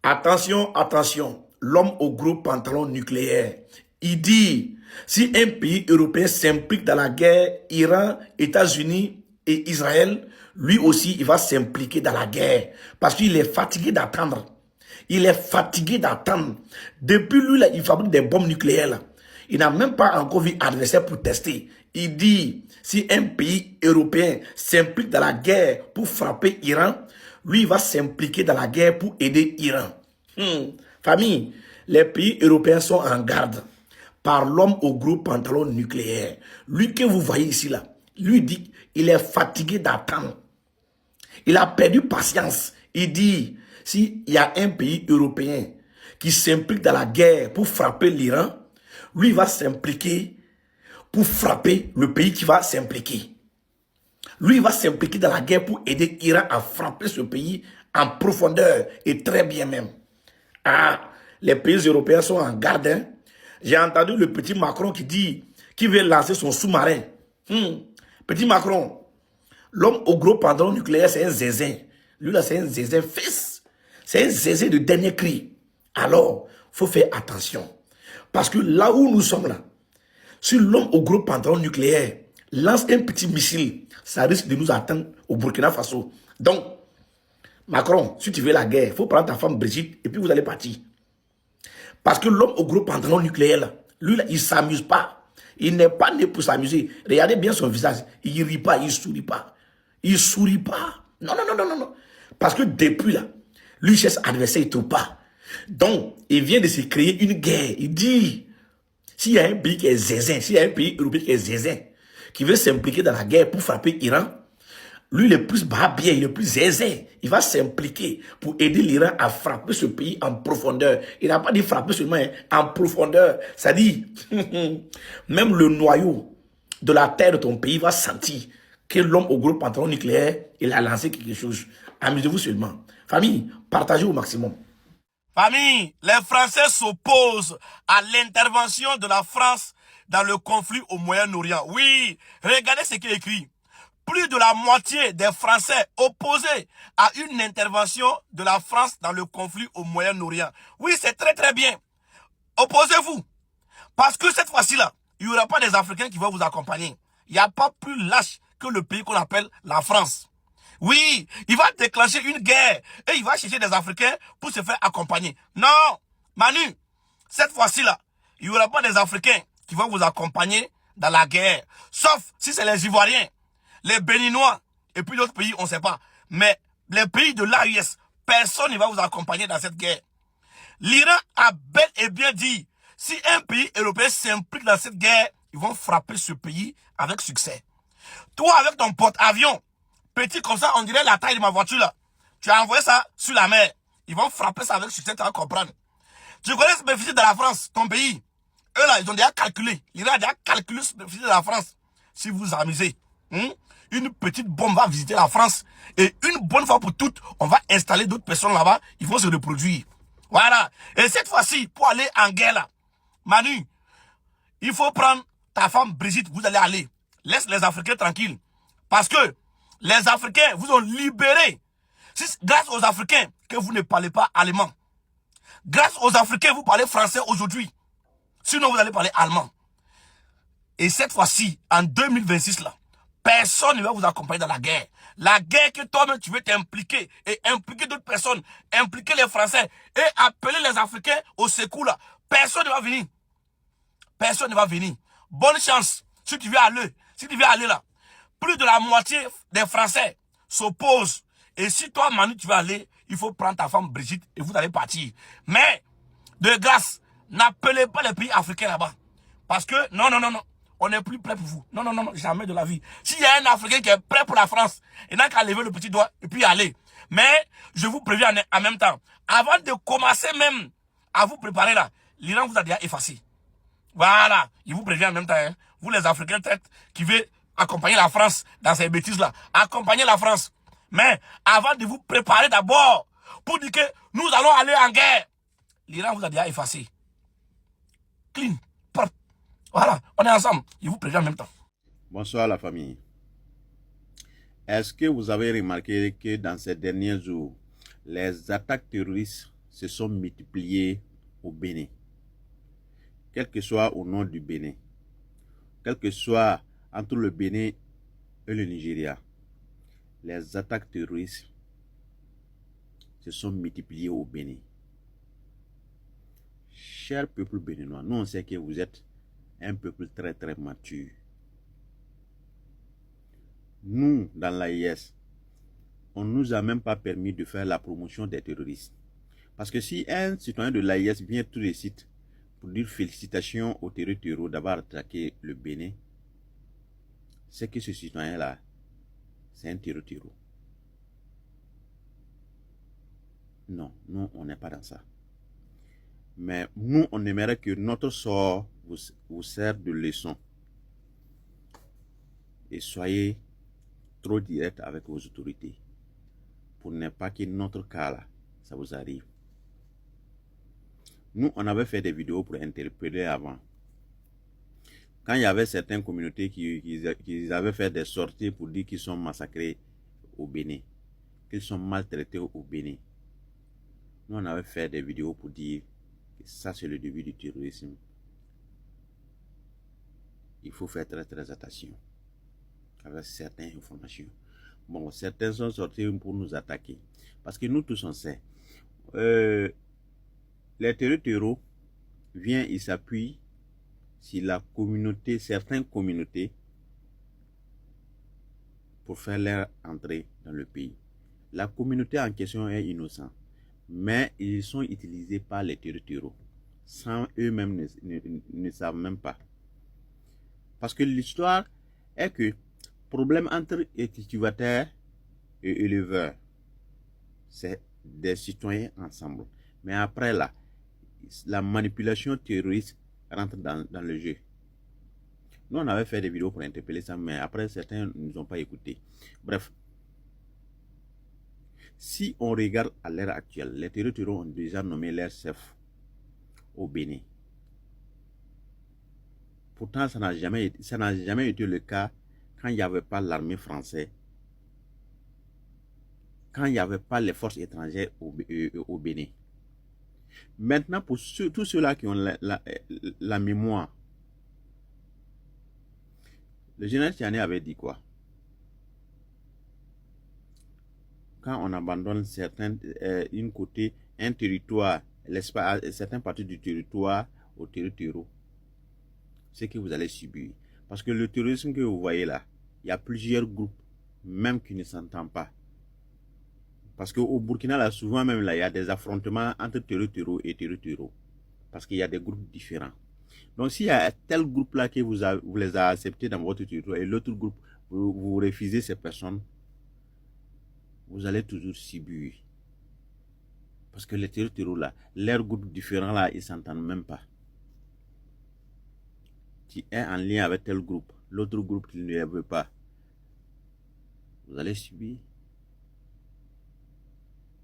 Attention, attention, l'homme au gros pantalon nucléaire. Il dit, si un pays européen s'implique dans la guerre, Iran, États-Unis et Israël, lui aussi, il va s'impliquer dans la guerre. Parce qu'il est fatigué d'attendre. Il est fatigué d'attendre. Depuis lui, là, il fabrique des bombes nucléaires. Là. Il n'a même pas encore vu adversaire pour tester. Il dit, si un pays européen s'implique dans la guerre pour frapper Iran, lui, il va s'impliquer dans la guerre pour aider Iran. Famille, les pays européens sont en garde par l'homme au gros pantalon nucléaire. Lui que vous voyez ici, là, lui dit, il est fatigué d'attendre. Il a perdu patience. Il dit, s'il y a un pays européen qui s'implique dans la guerre pour frapper l'Iran, lui va s'impliquer pour frapper le pays qui va s'impliquer. Lui va s'impliquer dans la guerre pour aider l'Iran à frapper ce pays en profondeur et très bien même. Ah, les pays européens sont en garde. Hein? J'ai entendu le petit Macron qui dit qu'il veut lancer son sous-marin. Petit Macron, l'homme au gros pantalon nucléaire, c'est un zézin. Lui là, c'est un zézin fils. C'est un zézin de dernier cri. Alors, il faut faire attention. Parce que là où nous sommes là, si l'homme au gros pantalon nucléaire lance un petit missile, ça risque de nous attendre au Burkina Faso. Donc, Macron, si tu veux la guerre, il faut prendre ta femme Brigitte et puis vous allez partir. Parce que l'homme au gros pantalon nucléaire, là, lui, là, il ne s'amuse pas. Il n'est pas né pour s'amuser. Regardez bien son visage. Il ne rit pas, il ne sourit pas. Il ne sourit pas. Non, non, non, non, non, non. Parce que depuis là, lui cherche adversaire, il ne trouve pas. Donc, il vient de se créer une guerre. Il dit, s'il y a un pays qui est zézin, s'il y a un pays européen qui est zézin, qui veut s'impliquer dans la guerre pour frapper l'Iran, lui, le plus bien, le plus aisé, il va s'impliquer pour aider l'Iran à frapper ce pays en profondeur. Il n'a pas dit frapper seulement en profondeur. Ça dit, même le noyau de la terre de ton pays va sentir que l'homme au gros pantalon nucléaire, il a lancé quelque chose. Amusez-vous seulement. Famille, partagez au maximum. Famille, les Français s'opposent à l'intervention de la France dans le conflit au Moyen-Orient. Oui, regardez ce qui est écrit. Plus de la moitié des Français opposés à une intervention de la France dans le conflit au Moyen-Orient. Oui, c'est très très bien. Opposez-vous. Parce que cette fois-ci-là, il n'y aura pas des Africains qui vont vous accompagner. Il n'y a pas plus lâche que le pays qu'on appelle la France. Oui, il va déclencher une guerre et il va chercher des Africains pour se faire accompagner. Non, Manu, cette fois-ci-là, il n'y aura pas des Africains qui vont vous accompagner dans la guerre. Sauf si c'est les Ivoiriens, les Béninois et puis d'autres pays, on ne sait pas. Mais les pays de l'AES, personne ne va vous accompagner dans cette guerre. L'Iran a bel et bien dit, si un pays européen s'implique dans cette guerre, ils vont frapper ce pays avec succès. Toi, avec ton porte-avions, petit comme ça, on dirait la taille de ma voiture là. Tu as envoyé ça sur la mer. Ils vont frapper ça avec succès, tu vas comprendre. Tu connais ce déficit de la France, ton pays. Eux là, ils ont déjà calculé. L'Iran a déjà calculé ce déficit de la France. Si vous vous amusez, une petite bombe va visiter la France. Et une bonne fois pour toutes, on va installer d'autres personnes là-bas. Ils vont se reproduire. Voilà. Et cette fois-ci, pour aller en guerre là, Manu, il faut prendre ta femme Brigitte, vous allez aller. Laisse les Africains tranquilles. Parce que les Africains vous ont libéré. C'est grâce aux Africains que vous ne parlez pas allemand. Grâce aux Africains, vous parlez français aujourd'hui. Sinon, vous allez parler allemand. Et cette fois-ci, en 2026, là, personne ne va vous accompagner dans la guerre. La guerre que toi-même, tu veux t'impliquer et impliquer d'autres personnes, impliquer les Français et appeler les Africains au secours, là. Personne ne va venir. Personne ne va venir. Bonne chance. Si tu veux aller là, plus de la moitié des Français s'opposent. Et si toi, Manu, tu veux aller, il faut prendre ta femme Brigitte et vous allez partir. Mais, de grâce, n'appelez pas les pays africains là-bas. Parce que, non, non, non, non, on n'est plus prêt pour vous. Non, non, non, non, jamais de la vie. S'il y a un Africain qui est prêt pour la France, il n'a qu'à lever le petit doigt et puis aller. Mais, je vous préviens en même temps, avant de commencer même à vous préparer là, l'Iran vous a déjà effacé. Voilà, il vous prévient en même temps, hein. Vous les Africains têtes qui veulent accompagner la France dans ces bêtises-là, accompagner la France. Mais avant de vous préparer d'abord pour dire que nous allons aller en guerre, l'Iran vous a déjà effacé. Clean, propre. Voilà, on est ensemble. Il vous prévient en même temps. Bonsoir la famille. Est-ce que vous avez remarqué que dans ces derniers jours, les attaques terroristes se sont multipliés au Bénin. Quel que soit au nom du Bénin, quel que soit entre le Bénin et le Nigeria, les attaques terroristes se sont multipliées au Bénin. Cher peuple béninois, nous on sait que vous êtes un peuple très très mature. Nous, dans l'AIS, on ne nous a même pas permis de faire la promotion des terroristes. Parce que si un citoyen de l'AIS vient tous les sites pour dire félicitations aux terroristes d'avoir attaqué le Bénin, c'est que ce citoyen-là, c'est un terroriste. Non, nous, on n'est pas dans ça. Mais nous, on aimerait que notre sort vous serve de leçon. Et soyez trop direct avec vos autorités. Pour ne pas que notre cas là, ça vous arrive. Nous, on avait fait des vidéos pour interpeller avant. Quand il y avait certaines communautés qui avaient fait des sorties pour dire qu'ils sont massacrés au Bénin, qu'ils sont maltraités au Bénin. Nous, on avait fait des vidéos pour dire que ça, c'est le début du terrorisme. Il faut faire très très attention avec certaines informations. Bon, certains sont sortis pour nous attaquer. Parce que nous tous on sait. Les terroristes viennent, ils s'appuient sur la communauté, certaines communautés, pour faire leur entrée dans le pays. La communauté en question est innocente, mais ils sont utilisés par les terroristes, sans eux-mêmes ne savent même pas. Parce que l'histoire est que problème entre cultivateurs et éleveurs, c'est des citoyens ensemble. Mais après là, la manipulation terroriste rentre dans le jeu. Nous, on avait fait des vidéos pour interpeller ça, mais après, certains ne nous ont pas écoutés. Bref, si on regarde à l'heure actuelle, les terroristes ont déjà nommé leur chef au Bénin. Pourtant, ça n'a jamais été le cas quand il n'y avait pas l'armée française, quand il n'y avait pas les forces étrangères au Bénin. Maintenant, pour tous ceux-là qui ont la mémoire, le général Tiani avait dit quoi? Quand on abandonne un territoire, certaines parties du territoire aux terroristes, c'est que vous allez subir. Parce que le terrorisme que vous voyez là, il y a plusieurs groupes, même qui ne s'entendent pas. Parce qu'au Burkina, là, souvent même, là, il y a des affrontements entre terroristes et terroristes. Parce qu'il y a des groupes différents. Donc, s'il y a tel groupe-là que vous les avez acceptés dans votre territoire et l'autre groupe, vous refusez ces personnes, vous allez toujours subir. Parce que les terroristes là, leurs groupes différents là, ils ne s'entendent même pas. Tu es en lien avec tel groupe, l'autre groupe qui ne le veut pas, vous allez subir.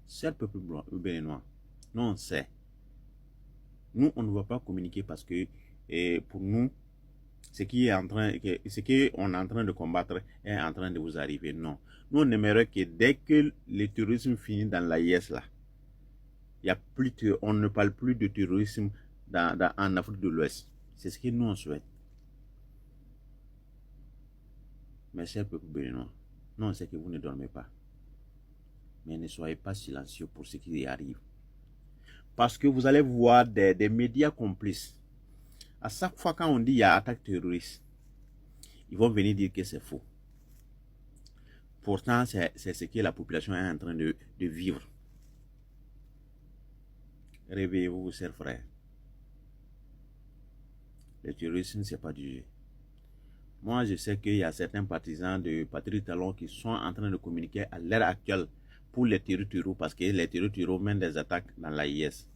C'est le peuple béninois. Nous, on sait. Nous, on ne va pas communiquer parce que pour nous, ce qu'on est en train de combattre est en train de vous arriver. Non. Nous, on aimerait que dès que le terrorisme finit dans l'AIS, là, on ne parle plus de terrorisme en Afrique de l'Ouest. C'est ce que nous, on souhaite. Mais cher peuple béninois, nous, on sait que vous ne dormez pas. Mais ne soyez pas silencieux pour ce qui arrive. Parce que vous allez voir des médias complices. À chaque fois quand on dit il y a attaque terroriste, ils vont venir dire que c'est faux. Pourtant, c'est ce que la population est en train de vivre. Réveillez-vous, chers frères. Le terrorisme, ce n'est pas du jeu. Moi, je sais qu'il y a certains partisans de Patrick Talon qui sont en train de communiquer à l'heure actuelle pour les terroristes, parce que les terroristes mènent des attaques dans l'AIS.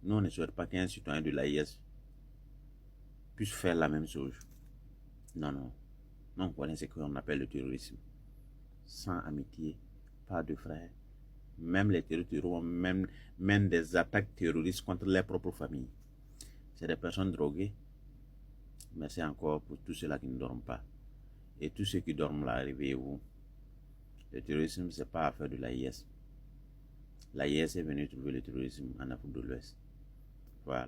Nous, on ne souhaite pas qu'un citoyen de l'AIS puisse faire la même chose. Non, non. Non, on connaît ce qu'on appelle le terrorisme. Sans amitié, pas de frères. Même les terroristes mènent des attaques terroristes contre leurs propres familles. C'est des personnes droguées. Merci encore pour tous ceux-là qui ne dorment pas. Et tous ceux qui dorment là, réveillez-vous. Le terrorisme, ce n'est pas affaire de l'AIS. l'AIS est venue trouver le terrorisme en Afrique de l'Ouest. Voilà.